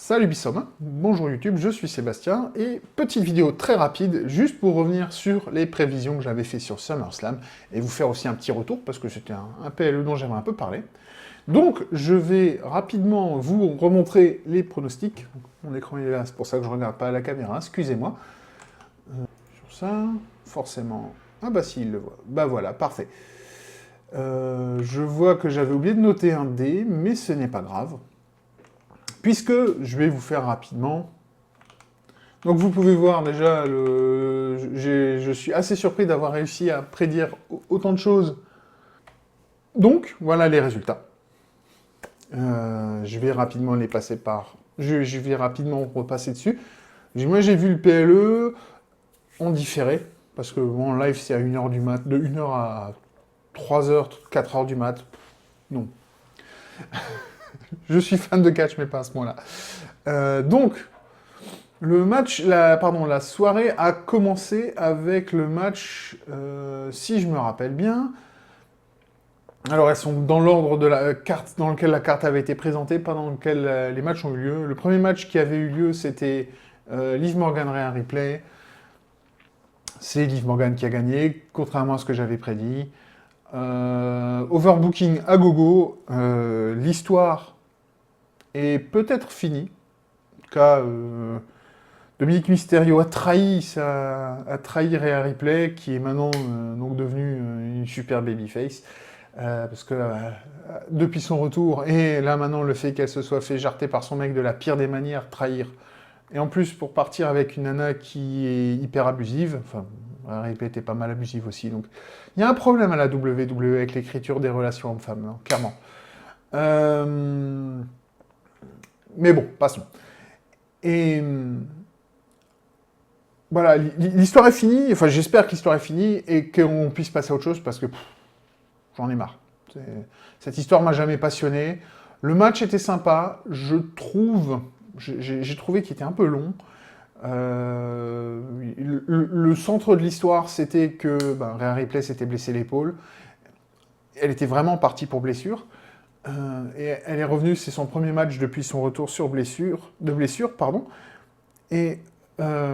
Salut Bissom, bonjour YouTube, je suis Sébastien, et petite vidéo très rapide, juste pour revenir sur les prévisions que j'avais fait sur SummerSlam, et vous faire aussi un petit retour, parce que c'était un PLE dont j'aimerais un peu parler. Donc, je vais rapidement vous remontrer les pronostics. Mon écran est là, c'est pour ça que je ne regarde pas à la caméra, excusez-moi. Sur ça, forcément... Ah bah si, il le voit. Bah voilà, parfait. Je vois que j'avais oublié de noter un D, mais ce n'est pas grave. Puisque je vais vous faire rapidement. Donc vous pouvez voir déjà, je suis assez surpris d'avoir réussi à prédire autant de choses. Donc, voilà les résultats. Je vais rapidement les passer par... Je vais rapidement repasser dessus. Moi, j'ai vu le PLE en différé, parce que bon, en live, c'est à 1h du mat, de 1h à 3h, 4h du mat. Non. Je suis fan de catch, mais pas à ce moment-là. Donc, le match, la soirée a commencé avec le match, si je me rappelle bien. Alors, elles sont dans l'ordre de la carte, dans lequel la carte avait été présentée, pas dans lequel les matchs ont eu lieu. Le premier match qui avait eu lieu, c'était Liv Morgan Rhea Ripley. C'est Liv Morgan qui a gagné, contrairement à ce que j'avais prédit. Overbooking à gogo. L'histoire est peut-être finie. En tout cas, Dominic Mysterio a trahi Rhea Ripley, qui est maintenant donc devenue une super babyface. Parce que depuis son retour, et là maintenant le fait qu'elle se soit fait jarter par son mec de la pire des manières, trahir, et en plus pour partir avec une nana qui est hyper abusive, enfin, Ripley était pas mal abusive aussi, donc il y a un problème à la WWE avec l'écriture des relations hommes-femmes, hein, clairement. Mais bon, passons. Et voilà, l'histoire est finie, enfin j'espère que l'histoire est finie, et qu'on puisse passer à autre chose, parce que j'en ai marre. Cette histoire m'a jamais passionné. Le match était sympa. J'ai trouvé qu'il était un peu long. Le centre de l'histoire, c'était que Rhea Ripley s'était blessée l'épaule. Elle était vraiment partie pour blessure. Et elle est revenue, c'est son premier match depuis son retour de blessure. Et à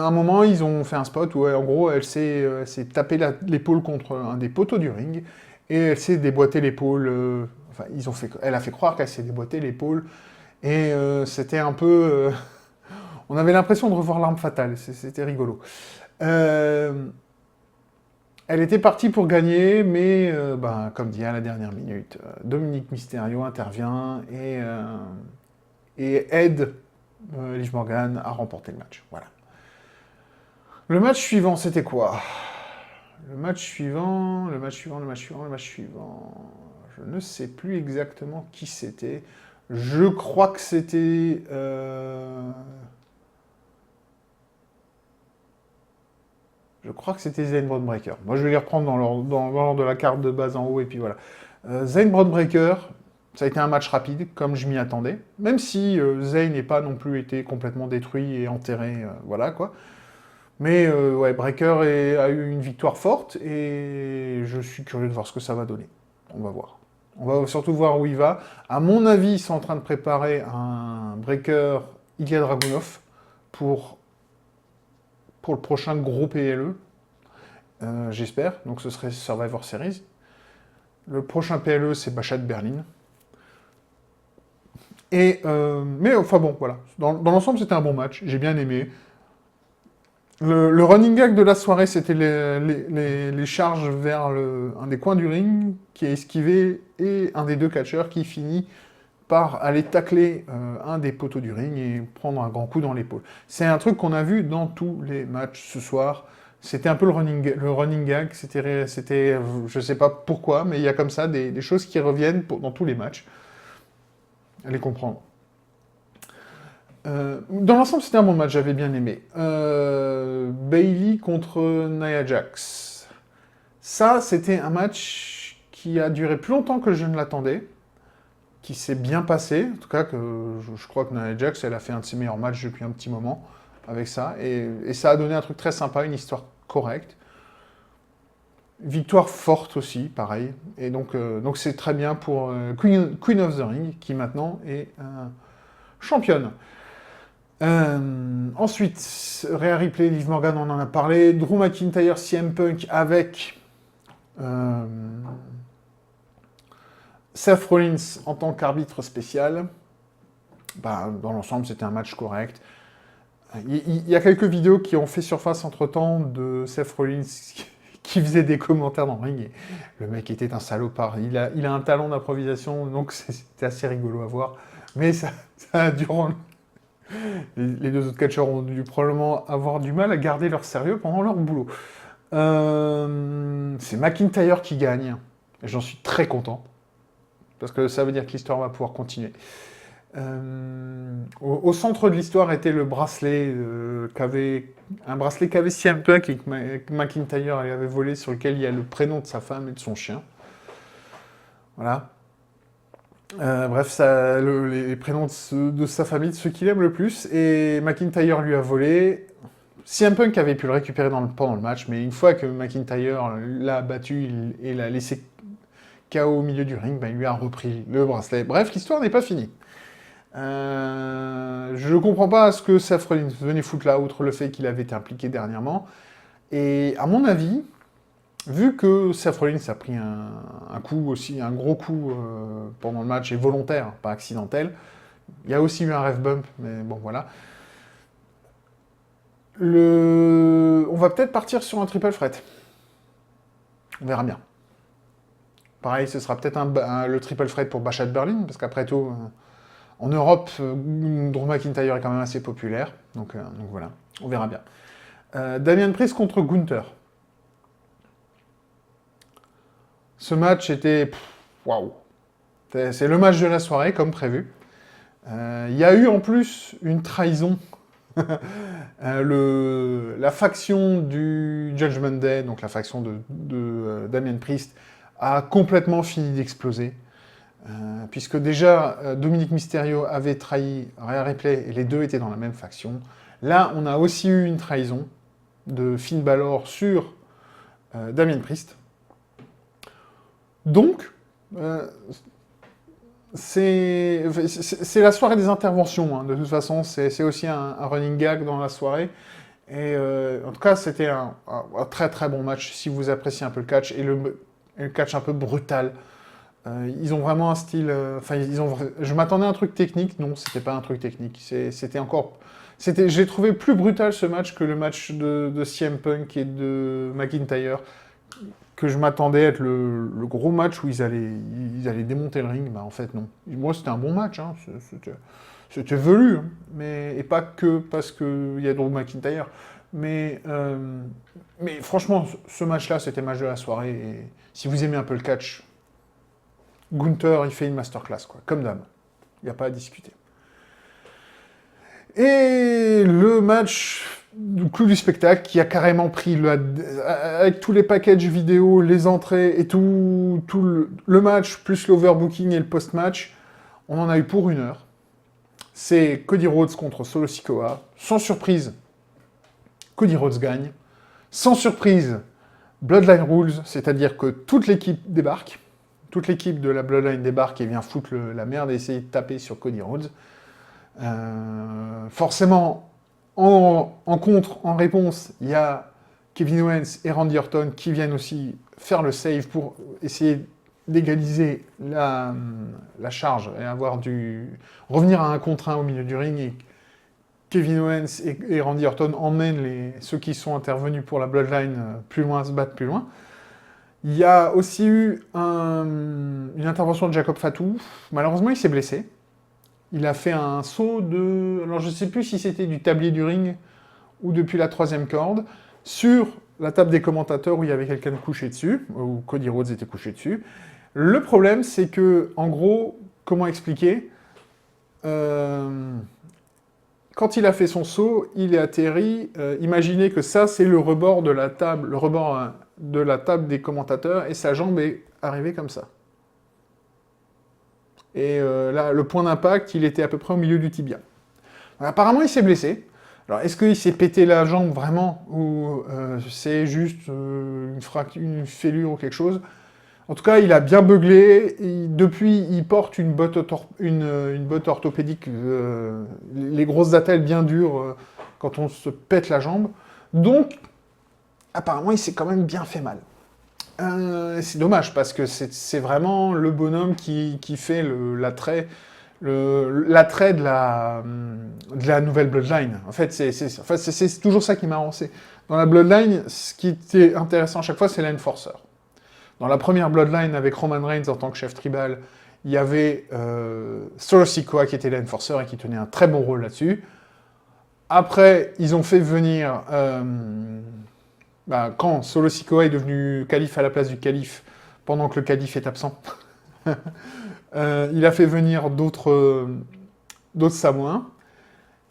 un moment, ils ont fait un spot où, en gros, elle s'est tapé l'épaule contre un des poteaux du ring. Et elle s'est déboîté l'épaule. Elle a fait croire qu'elle s'est déboîté l'épaule. Et c'était un peu... on avait l'impression de revoir l'arme fatale. C'était rigolo. Elle était partie pour gagner, mais comme dit à la dernière minute, Dominic Mysterio intervient et aide Liv Morgan à remporter le match. Voilà. Le match suivant, c'était quoi? Le match suivant... Je ne sais plus exactement qui c'était. Je crois que c'était... Je crois que c'était Zayn Broadbreaker. Moi, je vais les reprendre dans l'ordre de la carte de base en haut, et puis voilà. Zayn Broadbreaker, ça a été un match rapide, comme je m'y attendais. Même si Zayn n'est pas non plus été complètement détruit et enterré, voilà, quoi. Mais ouais, Breaker a eu une victoire forte, et je suis curieux de voir ce que ça va donner. On va voir. On va surtout voir où il va. À mon avis, ils sont en train de préparer un Breaker Ilya Dragunov pour le prochain gros PLE. J'espère. Donc ce serait Survivor Series. Le prochain PLE, c'est Bachat Berlin. Mais enfin bon, voilà. Dans l'ensemble, c'était un bon match. J'ai bien aimé. Le running gag de la soirée, c'était les charges vers un des coins du ring, qui est esquivé, et un des deux catcheurs qui finit par aller tacler un des poteaux du ring et prendre un grand coup dans l'épaule. C'est un truc qu'on a vu dans tous les matchs ce soir. C'était un peu le running gag, c'était, je sais pas pourquoi, mais il y a comme ça des choses qui reviennent dans tous les matchs. Allez comprendre. Dans l'ensemble, c'était un bon match, j'avais bien aimé. Bayley contre Nia Jax. Ça, c'était un match qui a duré plus longtemps que je ne l'attendais, qui s'est bien passé. En tout cas, je crois que Nia Jax, elle a fait un de ses meilleurs matchs depuis un petit moment avec ça. Et ça a donné un truc très sympa, une histoire correcte. Victoire forte aussi, pareil. Et donc c'est très bien pour Queen of the Ring, qui maintenant est championne. Ensuite, Rhea Ripley, Liv Morgan, on en a parlé. Drew McIntyre, CM Punk avec Seth Rollins en tant qu'arbitre spécial. Bah, dans l'ensemble, c'était un match correct. Il y a quelques vidéos qui ont fait surface entre-temps de Seth Rollins qui faisait des commentaires dans le ring. Et le mec était un salopard. Il a un talent d'improvisation, donc c'était assez rigolo à voir. Mais ça a durant... Les deux autres catcheurs ont dû probablement avoir du mal à garder leur sérieux pendant leur boulot. C'est McIntyre qui gagne. Et j'en suis très content. Parce que ça veut dire que l'histoire va pouvoir continuer. Au centre de l'histoire était le bracelet qu'avait CM Punk et que McIntyre avait volé, sur lequel il y a le prénom de sa femme et de son chien. Voilà. Bref, les prénoms de sa famille, de ceux qu'il aime le plus, et McIntyre lui a volé. CM Punk avait pu le récupérer pendant le match, mais une fois que McIntyre l'a battu et l'a laissé KO au milieu du ring, il lui a repris le bracelet. Bref, l'histoire n'est pas finie. Je ne comprends pas ce que Seth Rollins venait foutre là, outre le fait qu'il avait été impliqué dernièrement. Et à mon avis, vu que Seth Rollins a pris un coup aussi, un gros coup pendant le match, et volontaire, pas accidentel, il y a aussi eu un ref bump, mais bon, voilà. On va peut-être partir sur un triple threat. On verra bien. Pareil, ce sera peut-être le triple threat pour Bachat Berlin, parce qu'après tout, en Europe, Drew McIntyre est quand même assez populaire, donc voilà, on verra bien. Damian Priest contre Gunther. Ce match était... Waouh! C'est le match de la soirée, comme prévu. Il y a eu en plus une trahison. La faction du Judgment Day, donc la faction de Damian Priest, a complètement fini d'exploser. Puisque déjà, Dominic Mysterio avait trahi Rhea Ripley, et les deux étaient dans la même faction. Là, on a aussi eu une trahison de Finn Balor sur Damian Priest. Donc, c'est la soirée des interventions, hein. De toute façon, c'est aussi un running gag dans la soirée. Et en tout cas, c'était un très très bon match, si vous appréciez un peu le catch, et le catch un peu brutal. Ils ont vraiment un style... je m'attendais à un truc technique, non, c'était pas un truc technique. J'ai trouvé plus brutal ce match que le match de CM Punk et de McIntyre, que je m'attendais à être le gros match où ils allaient démonter le ring. Bah en fait, non. Moi, c'était un bon match, hein. C'était velu, hein. Et pas que parce qu'il y a Drew McIntyre. Mais franchement, ce match-là, c'était le match de la soirée. Et si vous aimez un peu le catch, Gunther, il fait une masterclass, quoi, comme d'hab. Il n'y a pas à discuter. Et le match du clou du spectacle, qui a carrément pris, avec tous les packages vidéo, les entrées et tout le match, plus l'overbooking et le post-match, on en a eu pour 1 heure. C'est Cody Rhodes contre Solo Sikoa. Sans surprise, Cody Rhodes gagne. Sans surprise, Bloodline Rules, c'est-à-dire que toute l'équipe débarque. Toute l'équipe de la Bloodline débarque et vient foutre la merde et essayer de taper sur Cody Rhodes. Forcément, en contre, en réponse, il y a Kevin Owens et Randy Orton qui viennent aussi faire le save pour essayer d'égaliser la charge et revenir à 1 contre 1 au milieu du ring. Et Kevin Owens et Randy Orton emmènent ceux qui sont intervenus pour la Bloodline plus loin, se battre plus loin. Il y a aussi eu une intervention de Jacob Fatu. Malheureusement, il s'est blessé. Il a fait un saut de... Alors, je ne sais plus si c'était du tablier du ring ou depuis la 3e corde, sur la table des commentateurs où il y avait quelqu'un couché dessus, où Cody Rhodes était couché dessus. Le problème, c'est que, en gros, comment expliquer, quand il a fait son saut, il est atterri. Imaginez que ça, c'est le rebord de la table, des commentateurs, et sa jambe est arrivée comme ça. Et là, le point d'impact, il était à peu près au milieu du tibia. Apparemment, il s'est blessé. Alors, est-ce qu'il s'est pété la jambe vraiment, ou c'est juste une fêlure ou quelque chose? En tout cas, il a bien beuglé. Depuis, il porte une botte, une botte orthopédique, les grosses attelles bien dures quand on se pète la jambe. Donc, apparemment, il s'est quand même bien fait mal. C'est dommage, parce que c'est vraiment le bonhomme qui fait l'attrait de la nouvelle Bloodline. En fait, c'est toujours ça qui m'a avancé. Dans la Bloodline, ce qui était intéressant à chaque fois, c'est l'Enforcer. Dans la première Bloodline, avec Roman Reigns en tant que chef tribal, il y avait Solo Sikoa qui était l'Enforcer et qui tenait un très bon rôle là-dessus. Après, ils ont fait venir... quand Solo Sikoa est devenu calife à la place du calife, pendant que le calife est absent, il a fait venir d'autres Samoans.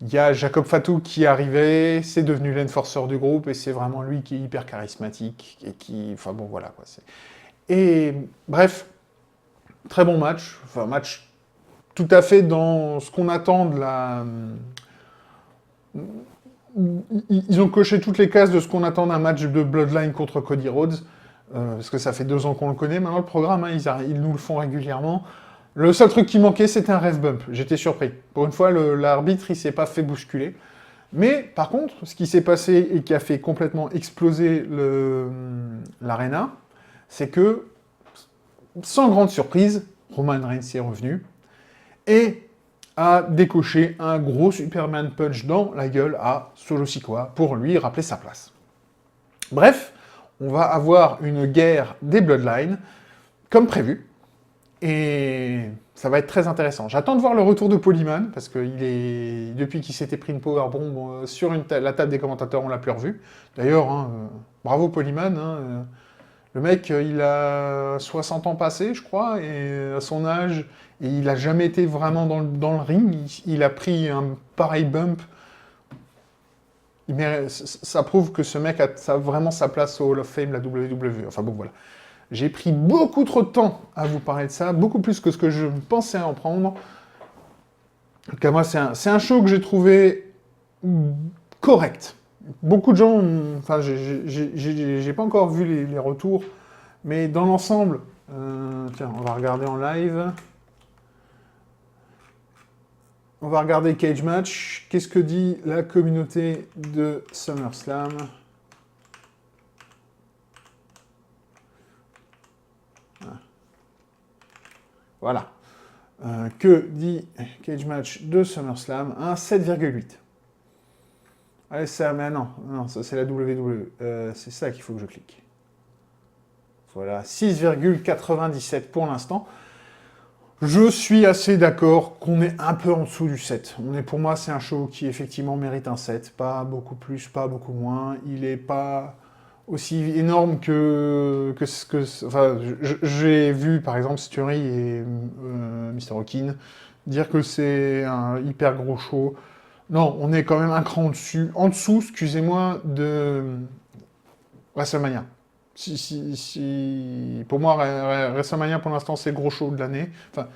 Il y a Jacob Fatu qui est arrivé, c'est devenu l'enforcer du groupe, et c'est vraiment lui qui est hyper charismatique, et qui... Enfin bon, voilà, quoi. Et bref, très bon match. Enfin, match tout à fait dans ce qu'on attend de la... Ils ont coché toutes les cases de ce qu'on attend d'un match de Bloodline contre Cody Rhodes, parce que ça fait 2 ans qu'on le connaît. Maintenant, le programme, hein, ils nous le font régulièrement. Le seul truc qui manquait, c'était un ref bump. J'étais surpris. Pour une fois, l'arbitre, il s'est pas fait bousculer. Mais, par contre, ce qui s'est passé et qui a fait complètement exploser l'arena, c'est que, sans grande surprise, Roman Reigns est revenu et a décoché un gros Superman Punch dans la gueule à Solo Sikoa pour lui rappeler sa place. Bref, on va avoir une guerre des Bloodlines, comme prévu, et ça va être très intéressant. J'attends de voir le retour de Polyman, parce que depuis qu'il s'était pris une powerbomb sur la table des commentateurs, on l'a plus revu. D'ailleurs, bravo Polyman, le mec, il a 60 ans passés, je crois, et à son âge, et il n'a jamais été vraiment dans le ring. Il a pris un pareil bump. Ça prouve que ce mec a vraiment sa place au Hall of Fame, la WWE. Enfin bon, voilà. J'ai pris beaucoup trop de temps à vous parler de ça, beaucoup plus que ce que je pensais en prendre. En tout cas, moi, c'est un show que j'ai trouvé correct. Beaucoup de gens, enfin, j'ai pas encore vu les retours, mais dans l'ensemble, tiens, on va regarder en live. On va regarder Cage Match. Qu'est-ce que dit la communauté de SummerSlam ? Voilà. Que dit Cage Match de SummerSlam ? Un 7,8. Allez, mais non, ça c'est la WWE. C'est ça qu'il faut que je clique. Voilà, 6,97 pour l'instant. Je suis assez d'accord qu'on est un peu en dessous du 7. Pour moi, c'est un show qui effectivement mérite un 7. Pas beaucoup plus, pas beaucoup moins. Il n'est pas aussi énorme que ce que... Enfin, j'ai vu, par exemple, Sturi et Mr. Hawkin dire que c'est un hyper gros show. Non, on est quand même un cran en dessous, excusez-moi, de WrestleMania. Pour moi, WrestleMania, pour l'instant, c'est le gros show de l'année. Enfin,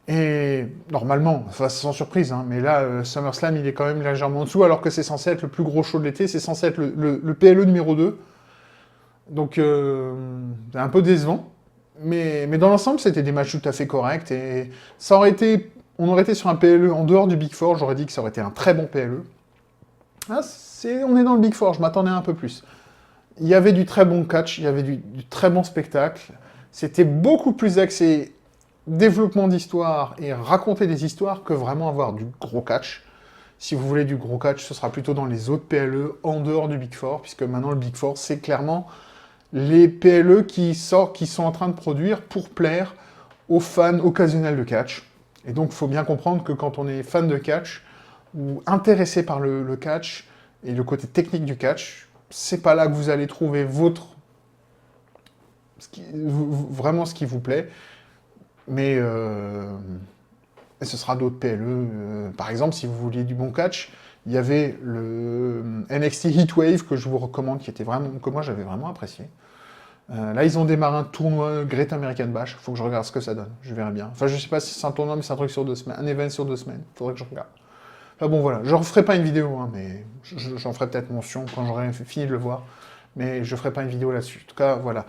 et normalement, enfin, c'est sans surprise, hein, mais là, SummerSlam, il est quand même légèrement en dessous, alors que c'est censé être le plus gros show de l'été, c'est censé être le PLE numéro 2. Donc, c'est un peu décevant. Mais dans l'ensemble, c'était des matchs tout à fait corrects, et ça aurait été... On aurait été sur un PLE en dehors du Big Four, j'aurais dit que ça aurait été un très bon PLE. Ah, on est dans le Big Four, je m'attendais un peu plus. Il y avait du très bon catch, il y avait du très bon spectacle. C'était beaucoup plus axé développement d'histoire et raconter des histoires que vraiment avoir du gros catch. Si vous voulez du gros catch, ce sera plutôt dans les autres PLE en dehors du Big Four, puisque maintenant le Big Four, c'est clairement les PLE qui sont en train de produire pour plaire aux fans occasionnels de catch. Et donc, il faut bien comprendre que quand on est fan de catch, ou intéressé par le catch, et le côté technique du catch, c'est pas là que vous allez trouver vraiment ce qui vous plaît, mais ce sera d'autres PLE. Par exemple, si vous vouliez du bon catch, il y avait le NXT Heatwave que je vous recommande, que moi j'avais vraiment apprécié. Là, ils ont démarré un tournoi Great American Bash. Faut que je regarde ce que ça donne. Je verrai bien. Enfin, je sais pas si c'est un tournoi, mais c'est un truc sur 2 semaines. Un event sur 2 semaines. Faudrait que je regarde. Enfin bon, voilà. Je referai pas une vidéo, hein, mais j'en ferai peut-être mention quand j'aurai fini de le voir. Mais je ferai pas une vidéo là-dessus. En tout cas, voilà.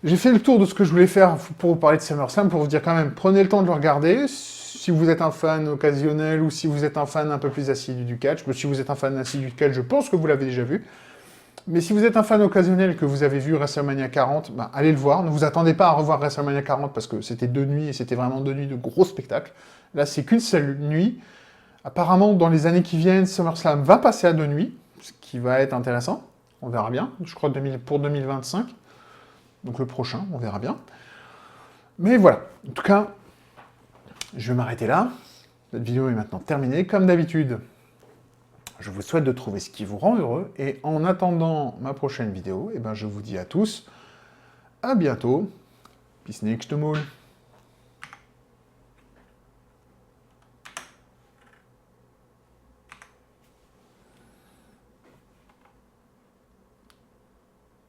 J'ai fait le tour de ce que je voulais faire pour vous parler de SummerSlam, pour vous dire quand même, prenez le temps de le regarder, si vous êtes un fan occasionnel ou si vous êtes un fan un peu plus assidu du catch. Si vous êtes un fan assidu du catch, je pense que vous l'avez déjà vu. Mais si vous êtes un fan occasionnel et que vous avez vu WrestleMania 40, ben, allez le voir. Ne vous attendez pas à revoir WrestleMania 40 parce que c'était 2 nuits et c'était vraiment 2 nuits de gros spectacles. Là, c'est qu'une seule nuit. Apparemment, dans les années qui viennent, SummerSlam va passer à 2 nuits, ce qui va être intéressant. On verra bien. Je crois pour 2025. Donc le prochain, on verra bien. Mais voilà. En tout cas, je vais m'arrêter là. Cette vidéo est maintenant terminée. Comme d'habitude, je vous souhaite de trouver ce qui vous rend heureux. Et en attendant ma prochaine vidéo, eh ben, je vous dis à tous, à bientôt. Bis nächste Mal.